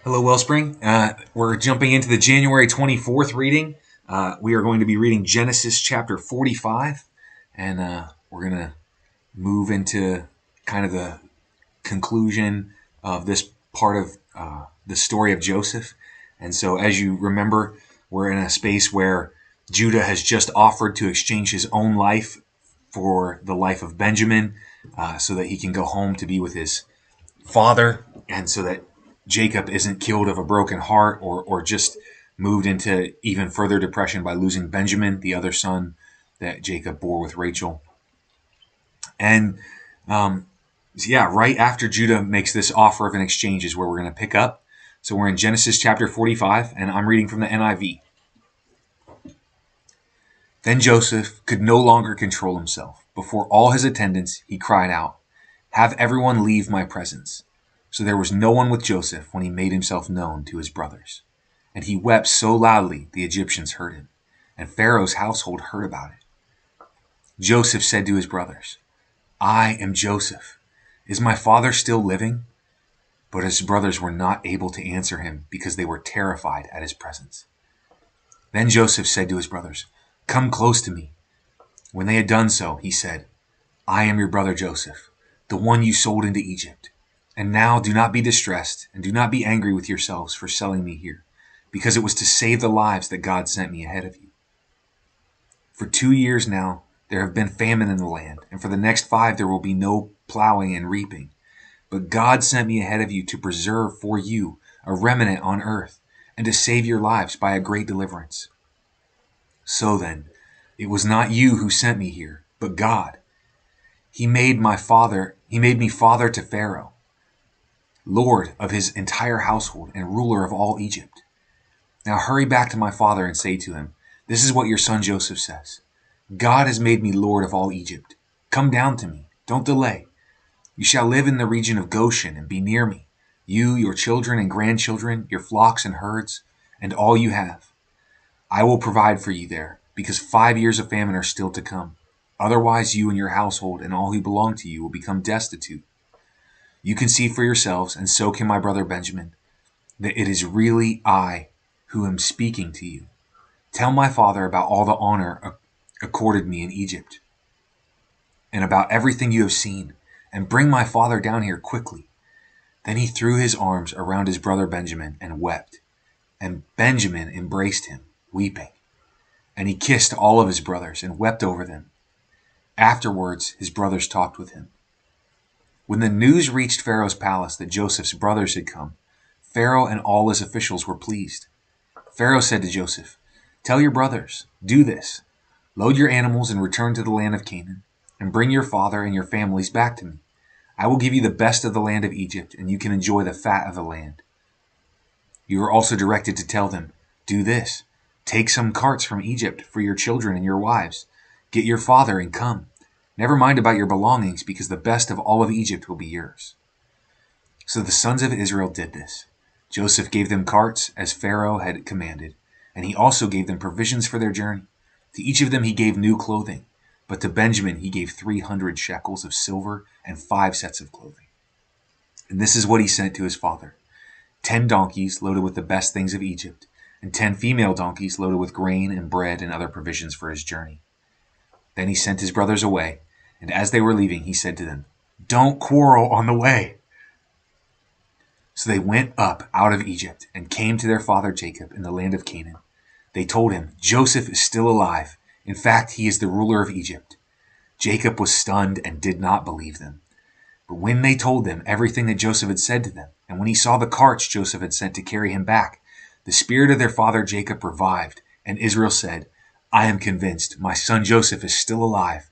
Hello, Wellspring. We're jumping into the January 24th reading. We are going to be reading Genesis chapter 45, and we're going to move into kind of the conclusion of this part of the story of Joseph. And so, as you remember, we're in a space where Judah has just offered to exchange his own life for the life of Benjamin so that he can go home to be with his father, and so that Jacob isn't killed of a broken heart or just moved into even further depression by losing Benjamin, the other son that Jacob bore with Rachel. And right after Judah makes this offer of an exchange is where we're going to pick up. So we're in Genesis chapter 45, and I'm reading from the NIV. Then Joseph could no longer control himself. Before all his attendants, he cried out, "Have everyone leave my presence." So there was no one with Joseph when he made himself known to his brothers. And he wept so loudly the Egyptians heard him, and Pharaoh's household heard about it. Joseph said to his brothers, "I am Joseph. Is my father still living?" But his brothers were not able to answer him because they were terrified at his presence. Then Joseph said to his brothers, "Come close to me." When they had done so, he said, "I am your brother Joseph, the one you sold into Egypt. And now do not be distressed, and do not be angry with yourselves for selling me here, because it was to save the lives that God sent me ahead of you. For 2 years now there have been famine in the land, and for the next 5 there will be no plowing and reaping. But God sent me ahead of you to preserve for you a remnant on earth, and to save your lives by a great deliverance. So then, it was not you who sent me here, but God. He made me father to Pharaoh, lord of his entire household and ruler of all Egypt. Now hurry back to my father and say to him, 'This is what your son Joseph says. God has made me lord of all Egypt. Come down to me. Don't delay. You shall live in the region of Goshen and be near me, you, your children and grandchildren, your flocks and herds, and all you have. I will provide for you there, because 5 years of famine are still to come. Otherwise you and your household and all who belong to you will become destitute. You can see for yourselves, and so can my brother Benjamin, that it is really I who am speaking to you. Tell my father about all the honor accorded me in Egypt, and about everything you have seen, and bring my father down here quickly." Then he threw his arms around his brother Benjamin and wept, and Benjamin embraced him, weeping. And he kissed all of his brothers and wept over them. Afterwards his brothers talked with him. When the news reached Pharaoh's palace that Joseph's brothers had come, Pharaoh and all his officials were pleased. Pharaoh said to Joseph, "Tell your brothers, do this. Load your animals and return to the land of Canaan, and bring your father and your families back to me. I will give you the best of the land of Egypt, and you can enjoy the fat of the land." You are also directed to tell them, "Do this. Take some carts from Egypt for your children and your wives. Get your father and come. Never mind about your belongings, because the best of all of Egypt will be yours." So the sons of Israel did this. Joseph gave them carts, as Pharaoh had commanded, and he also gave them provisions for their journey. To each of them he gave new clothing, but to Benjamin he gave 300 shekels of silver and 5 sets of clothing. And this is what he sent to his father: 10 donkeys loaded with the best things of Egypt, and 10 female donkeys loaded with grain and bread and other provisions for his journey. Then he sent his brothers away, and as they were leaving, he said to them, "Don't quarrel on the way." So they went up out of Egypt and came to their father Jacob in the land of Canaan. They told him, "Joseph is still alive. In fact, he is the ruler of Egypt." Jacob was stunned and did not believe them. But when they told them everything that Joseph had said to them, and when he saw the carts Joseph had sent to carry him back, the spirit of their father Jacob revived, and Israel said, "I am convinced my son Joseph is still alive.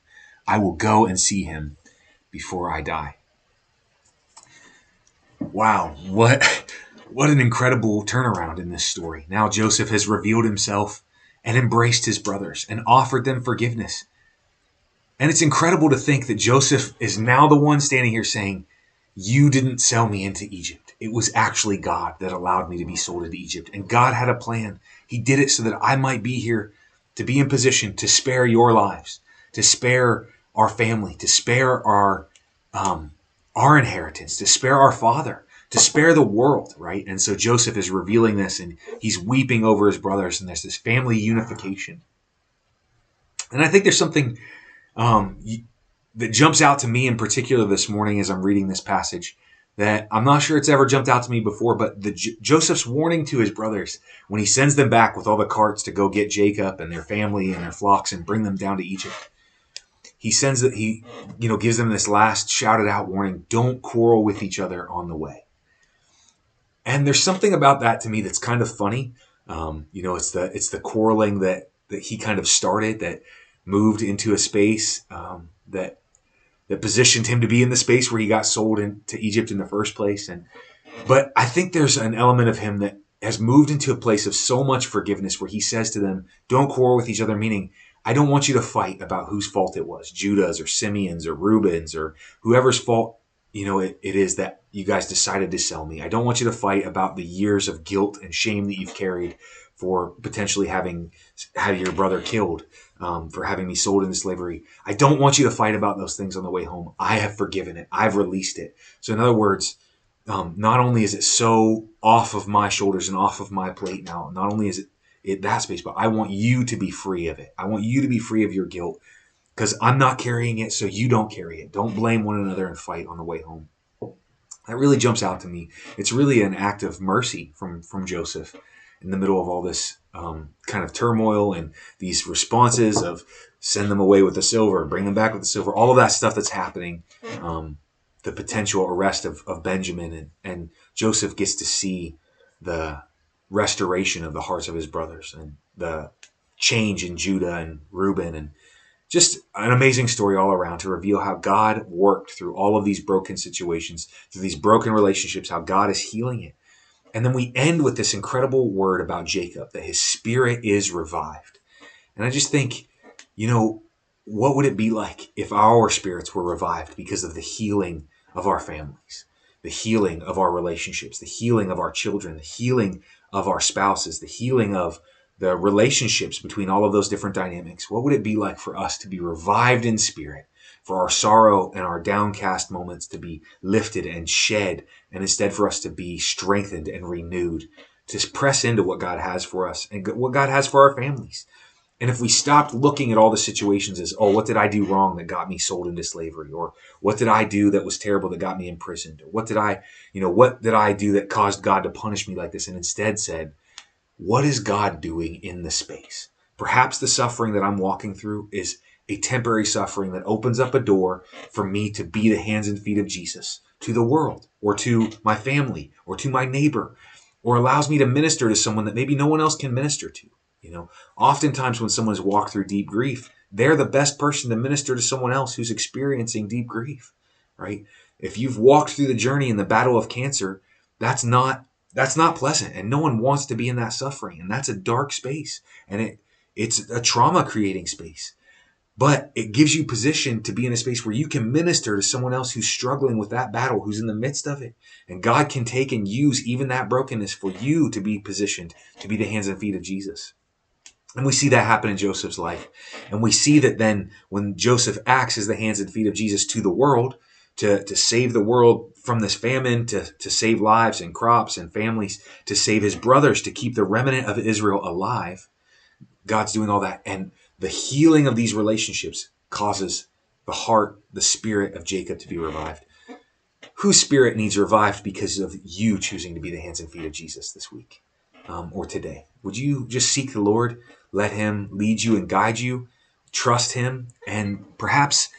I will go and see him before I die." Wow, what an incredible turnaround in this story. Now Joseph has revealed himself and embraced his brothers and offered them forgiveness. And it's incredible to think that Joseph is now the one standing here saying, "You didn't sell me into Egypt. It was actually God that allowed me to be sold into Egypt. And God had a plan. He did it so that I might be here, to be in position to spare your lives, to spare our family, to spare our inheritance, to spare our father, to spare the world, right? And so Joseph is revealing this, and he's weeping over his brothers, and there's this family unification. And I think there's something that jumps out to me in particular this morning as I'm reading this passage that I'm not sure it's ever jumped out to me before, but Joseph's warning to his brothers when he sends them back with all the carts to go get Jacob and their family and their flocks and bring them down to Egypt. He gives them this last shouted out warning: don't quarrel with each other on the way. And there's something about that to me that's kind of funny. It's the quarreling that he kind of started, that moved into a space that positioned him to be in the space where he got sold into Egypt in the first place. But I think there's an element of him that has moved into a place of so much forgiveness where he says to them, don't quarrel with each other, meaning I don't want you to fight about whose fault it was, Judah's or Simeon's or Reuben's or whoever's fault it is that you guys decided to sell me. I don't want you to fight about the years of guilt and shame that you've carried for potentially having had your brother killed, for having me sold into slavery. I don't want you to fight about those things on the way home. I have forgiven it. I've released it. So in other words, not only is it so off of my shoulders and off of my plate now, not only is it that space, but I want you to be free of it. I want you to be free of your guilt because I'm not carrying it, so you don't carry it. Don't blame one another and fight on the way home. That really jumps out to me. It's really an act of mercy from Joseph in the middle of all this kind of turmoil and these responses of send them away with the silver, bring them back with the silver, all of that stuff that's happening, the potential arrest of Benjamin. And Joseph gets to see the restoration of the hearts of his brothers and the change in Judah and Reuben, and just an amazing story all around to reveal how God worked through all of these broken situations, through these broken relationships, how God is healing it. And then we end with this incredible word about Jacob, that his spirit is revived. And I just think, what would it be like if our spirits were revived because of the healing of our families, the healing of our relationships, the healing of our children, the healing of our spouses, the healing of the relationships between all of those different dynamics? What would it be like for us to be revived in spirit, for our sorrow and our downcast moments to be lifted and shed, and instead for us to be strengthened and renewed, to press into what God has for us and what God has for our families? And if we stopped looking at all the situations as, oh, what did I do wrong that got me sold into slavery? Or what did I do that was terrible that got me imprisoned? Or what did I do that caused God to punish me like this? And instead said, what is God doing in the space? Perhaps the suffering that I'm walking through is a temporary suffering that opens up a door for me to be the hands and feet of Jesus to the world, or to my family, or to my neighbor, or allows me to minister to someone that maybe no one else can minister to. Oftentimes when someone's walked through deep grief, they're the best person to minister to someone else who's experiencing deep grief, right? If you've walked through the journey in the battle of cancer, that's not pleasant, and no one wants to be in that suffering, and that's a dark space, and it's a trauma creating space. But it gives you position to be in a space where you can minister to someone else who's struggling with that battle, who's in the midst of it. And God can take and use even that brokenness for you to be positioned to be the hands and feet of Jesus. And we see that happen in Joseph's life. And we see that then when Joseph acts as the hands and feet of Jesus to the world, to save the world from this famine, to save lives and crops and families, to save his brothers, to keep the remnant of Israel alive, God's doing all that. And the healing of these relationships causes the heart, the spirit of Jacob to be revived. Whose spirit needs revived because of you choosing to be the hands and feet of Jesus this week or today? Would you just seek the Lord, let him lead you and guide you, trust him, and perhaps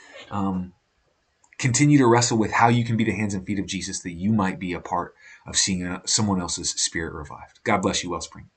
continue to wrestle with how you can be the hands and feet of Jesus, that you might be a part of seeing someone else's spirit revived. God bless you, Wellspring.